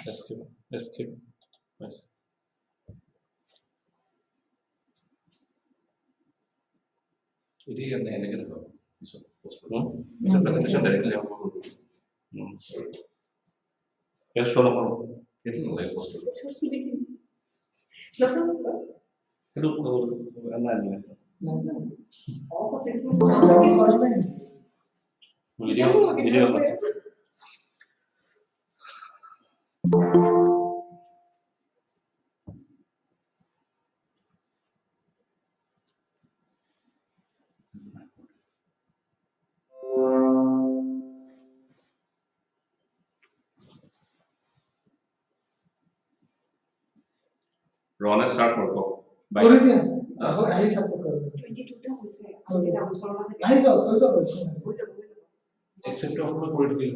Escape. Escape. Nice. Ini yang negatif loh. Bisa presentation directly yang Ya, solo. itu loh yang post. Itu anaknya. Video mas. Ron start work. কৰি দিয়া আহি থাকো কৰি আহি যাওক হৈ যাব Except আপোনাৰ কৰি দিলে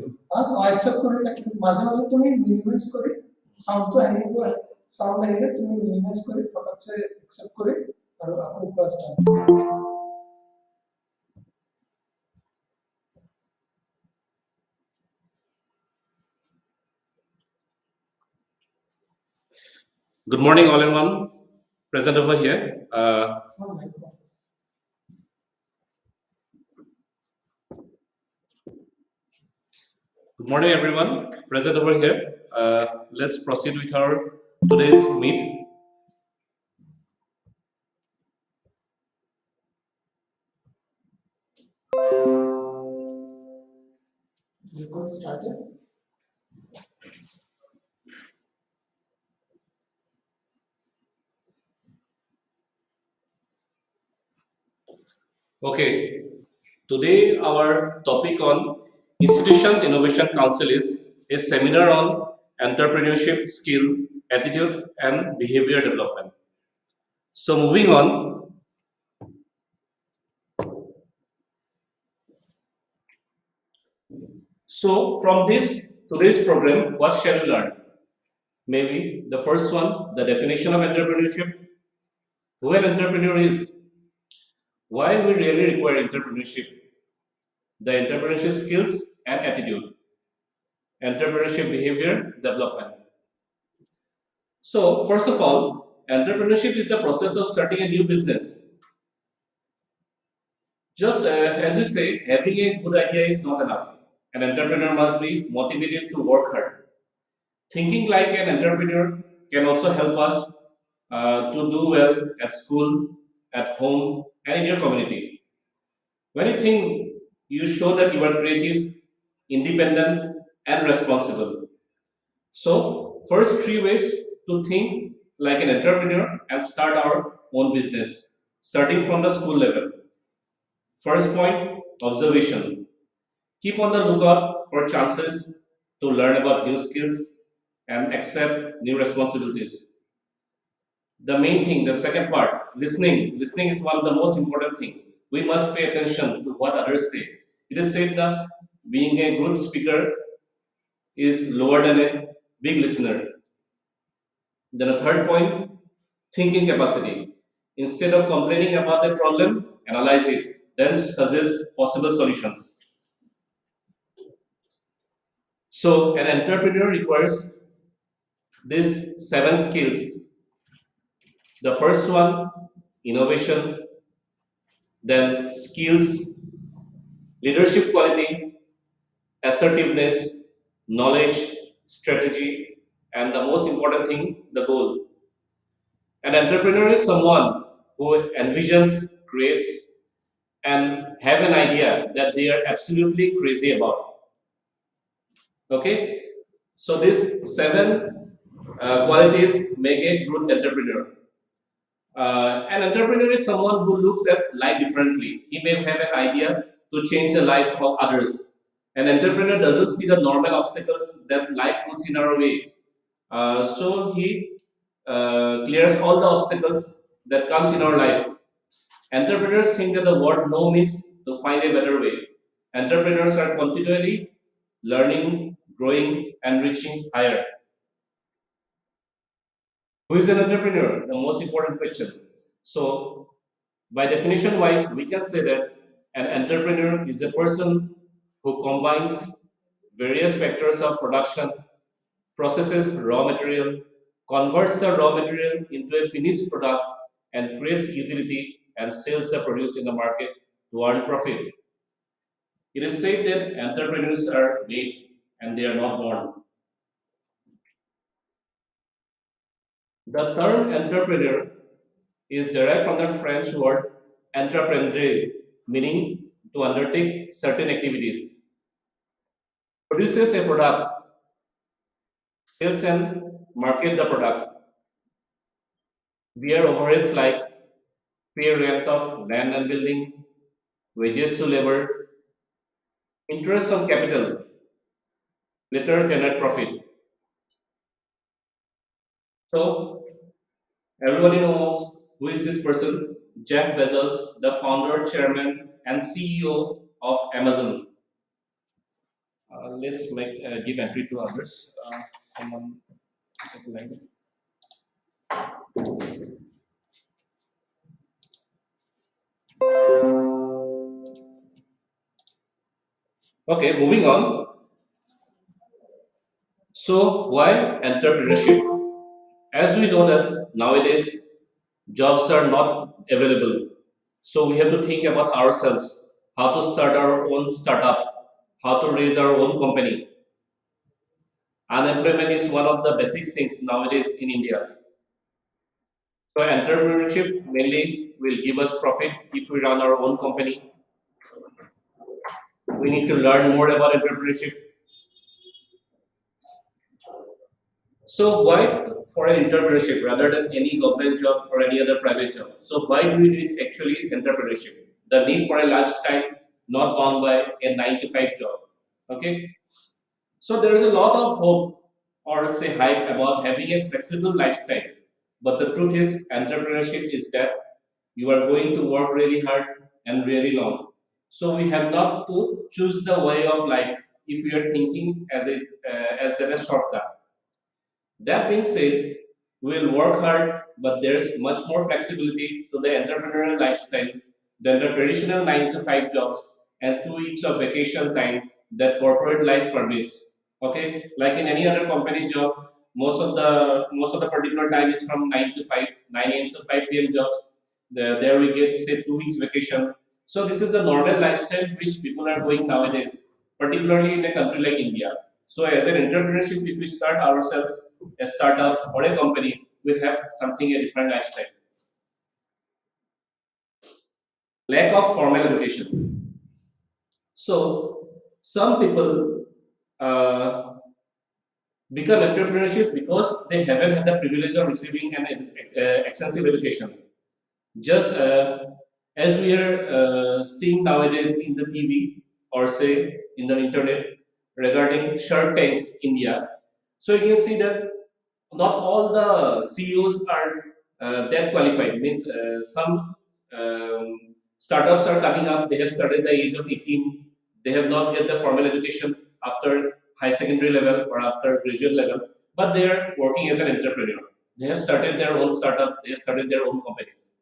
একসেপ্ট কৰি থাকি মাজে মাজে তুমি মিনিমাইজ কৰি সাউন্ডটো আহিব সাউন্ড আহিলে তুমি মিনিমাইজ কৰি ফটকছে একসেপ্ট কৰি আৰু আকৌ plus time Good morning, all in one. Present over here. Good morning, everyone. Present over here. Let's proceed with our today's meet. Record started. Okay. Today our topic on Institutions Innovation Council is a seminar on entrepreneurship skill, attitude, and behavior development. So moving on. So from today's program, what shall we learn? Maybe the first one, the definition of entrepreneurship, who an entrepreneur is, why we really require entrepreneurship, the entrepreneurship skills and attitude, entrepreneurship behavior development. So first of all, entrepreneurship is the process of starting a new business. Just as we say, having a good idea is not enough. An entrepreneur must be motivated to work hard. Thinking like an entrepreneur can also help us to do well at school, at home, and in your community. When you think, you show that you are creative, independent, and responsible. So, first 3 ways to think like an entrepreneur and start our own business, starting from the school level. First point, observation. Keep on the lookout for chances to learn about new skills and accept new responsibilities. The main thing, the second part, listening. Listening is one of the most important things. We must pay attention to what others say. It is said that being a good speaker is lower than a big listener. Then a third point, thinking capacity. Instead of complaining about the problem, analyze it, then suggest possible solutions. So an entrepreneur requires these 7 skills. The first one, innovation, then skills, leadership quality, assertiveness, knowledge, strategy, and the most important thing, the goal. An entrepreneur is someone who envisions, creates, and have an idea that they are absolutely crazy about. Okay, so these 7 qualities make a good entrepreneur. An entrepreneur is someone who looks at life differently. He may have an idea to change the life of others. An entrepreneur doesn't see the normal obstacles that life puts in our way. So he clears all the obstacles that comes in our life. Entrepreneurs think that the word no means to find a better way. Entrepreneurs are continually learning, growing, and reaching higher. Who is an entrepreneur? The most important question. So, by definition wise, we can say that an entrepreneur is a person who combines various factors of production, processes raw material, converts the raw material into a finished product, and creates utility and sells the produce in the market to earn profit. It is said that entrepreneurs are made and they are not born. The term entrepreneur is derived from the French word entreprendre, meaning to undertake certain activities. Produces a product, sells and market the product, bear overheads like pay rent of land and building, wages to labor, interest on capital, later generate profit. So everybody knows who is this person? Jeff Bezos, the founder, chairman, and CEO of Amazon. Let's give entry to others. Someone at line. Okay, moving on. So why entrepreneurship? As we know that nowadays jobs are not available. So we have to think about ourselves, how to start our own startup, how to raise our own company. Unemployment is one of the basic things nowadays in India. So entrepreneurship mainly will give us profit if we run our own company. We need to learn more about entrepreneurship. So why for an entrepreneurship rather than any government job or any other private job? So why do we need actually entrepreneurship? The need for a lifestyle not bound by a 9 to 5 job. Okay. So there is a lot of hope or say hype about having a flexible lifestyle. But the truth is entrepreneurship is that you are going to work really hard and really long. So we have not to choose the way of life if we are thinking as a shortcut. That being said, we'll work hard, but there's much more flexibility to the entrepreneurial lifestyle than the traditional 9 to 5 jobs and 2 weeks of vacation time that corporate life permits. Okay, like in any other company job, most of the particular time is from 9 to 5, 9 a.m. to 5 p.m. jobs. There we get say 2 weeks vacation. So this is a normal lifestyle which people are going nowadays, particularly in a country like India. So as an entrepreneurship, if we start ourselves a startup or a company, we have something a different lifestyle. Lack of formal education. So some people become entrepreneurship because they haven't had the privilege of receiving an extensive education. Just as we are seeing nowadays in the TV or say in the internet regarding Shark Tanks India. So you can see that not all the CEOs are that qualified. Means some startups are coming up. They have started at the age of 18. They have not get the formal education after high secondary level or after graduate level, but they are working as an entrepreneur. They have started their own startup. They have started their own companies.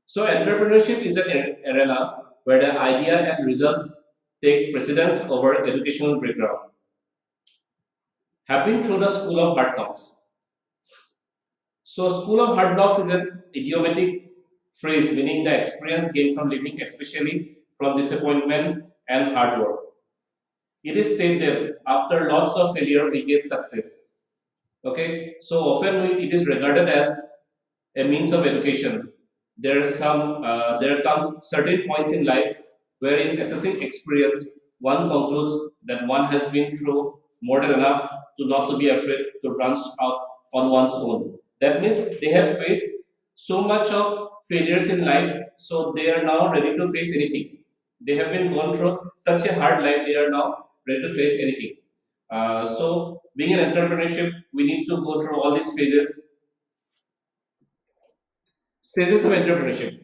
So entrepreneurship is an arena where the idea and results take precedence over educational background. Have been through the school of hard knocks. So, school of hard knocks is an idiomatic phrase meaning the experience gained from living, especially from disappointment and hard work. It is said that after lots of failure, we get success. Okay, so often it is regarded as a means of education. There come certain points in life where, in assessing experience, one concludes that one has been through more than enough to not to be afraid to branch out on one's own. That means they have faced so much of failures in life, so they are now ready to face anything. They have been gone through such a hard life, they are now ready to face anything. So, being an entrepreneurship, we need to go through all these phases. Stages of entrepreneurship.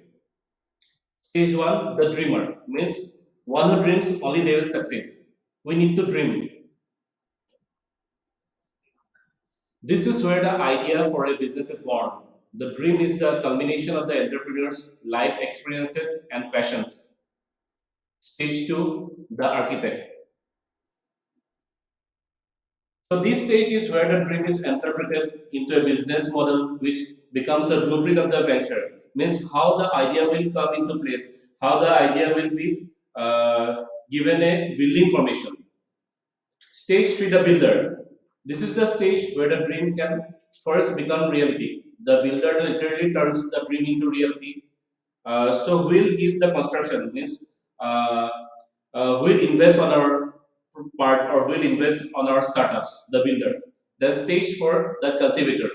Stage one, the dreamer means one who dreams only they will succeed. We need to dream. This is where the idea for a business is born. The dream is the culmination of the entrepreneur's life experiences and passions. Stage two, the architect. So this stage is where the dream is interpreted into a business model which becomes a blueprint of the venture. Means how the idea will come into place, how the idea will be given a building formation. Stage 3, the builder. This is the stage where the dream can first become reality. The builder literally turns the dream into reality. So we'll give the construction, means uh, we'll invest on our part or we'll invest on our startups, the builder. The stage for the cultivator.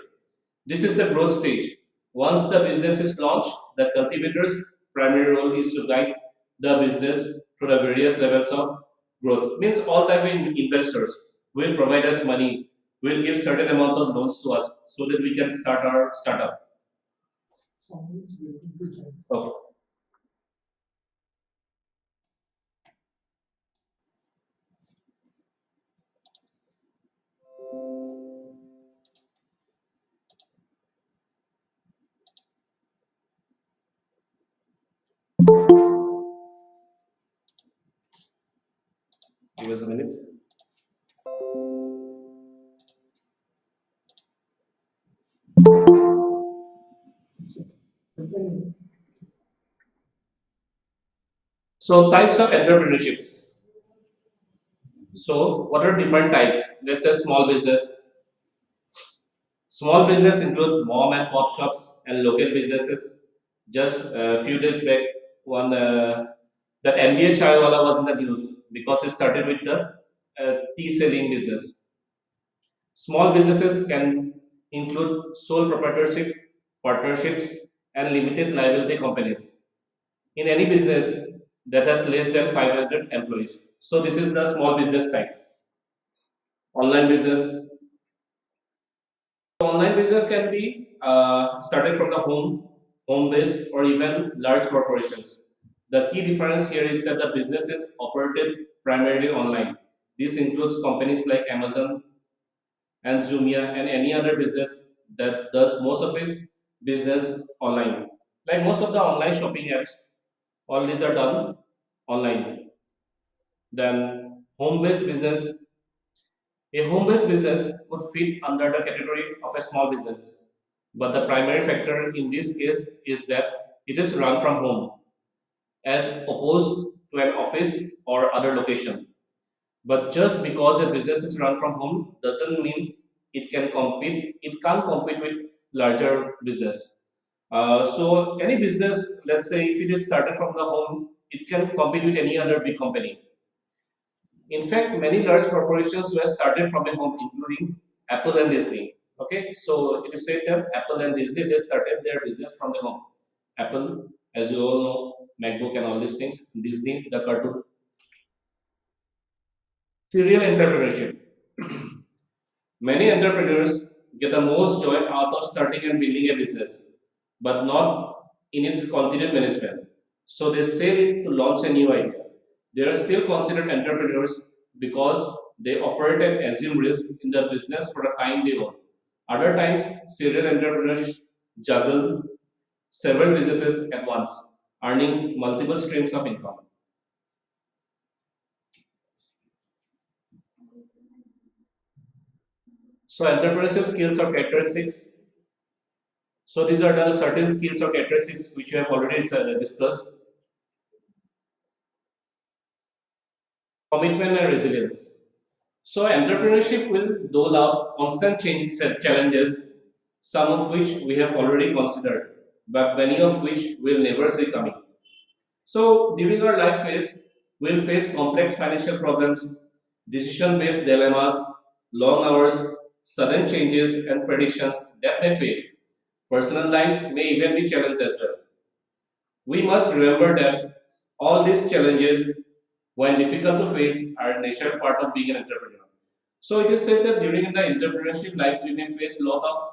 This is the growth stage. Once the business is launched, the cultivator's primary role is to guide the business to the various levels of growth. Means all type of investors will provide us money, will give certain amount of loans to us so that we can start our startup. Someone is waiting to join. Okay. Give us a minute. So types of entrepreneurships. So what are different types? Let's say small business. Small business include mom and pop shops and local businesses. Just a few days back, one that MBA chaiwala was in the news because he started with the tea selling business. Small businesses can include sole proprietorship, partnerships, and limited liability companies. In any business that has less than 500 employees. So this is the small business type. Online business. Online business can be started from the home based, or even large corporations. The key difference here is that the business is operated primarily online. This includes companies like Amazon and Jumia and any other business that does most of its business online. Like most of the online shopping apps, all these are done online. Then home-based business. A home-based business would fit under the category of a small business, but the primary factor in this case is that it is run from home, as opposed to an office or other location. But just because a business is run from home doesn't mean it can compete. It can't compete with larger business. So any business, let's say, if it is started from the home, it can compete with any other big company. In fact, many large corporations were started from a home, including Apple and Disney. Okay, so it is said that Apple and Disney they started their business from the home. Apple, as you all know, MacBook and all these things. Disney, the cartoon. Serial entrepreneurship. Many entrepreneurs get the most joy out of starting and building a business, but not in its continued management. So they sell it to launch a new idea. They are still considered entrepreneurs because they operate and assume risk in the business for the time they own. Other times, serial entrepreneurs juggle several businesses at once, earning multiple streams of income. So entrepreneurship skills or characteristics. So these are the certain skills or characteristics which we have already discussed. Commitment and resilience. So entrepreneurship will dole out constant challenges, some of which we have already considered, but many of which we'll never see coming. So during our life phase, we'll face complex financial problems, decision-based dilemmas, long hours, sudden changes, and predictions that may fail. Personal lives may even be challenged as well. We must remember that all these challenges, while difficult to face, are a natural part of being an entrepreneur. So it is said that during the entrepreneurship life, we may face a lot of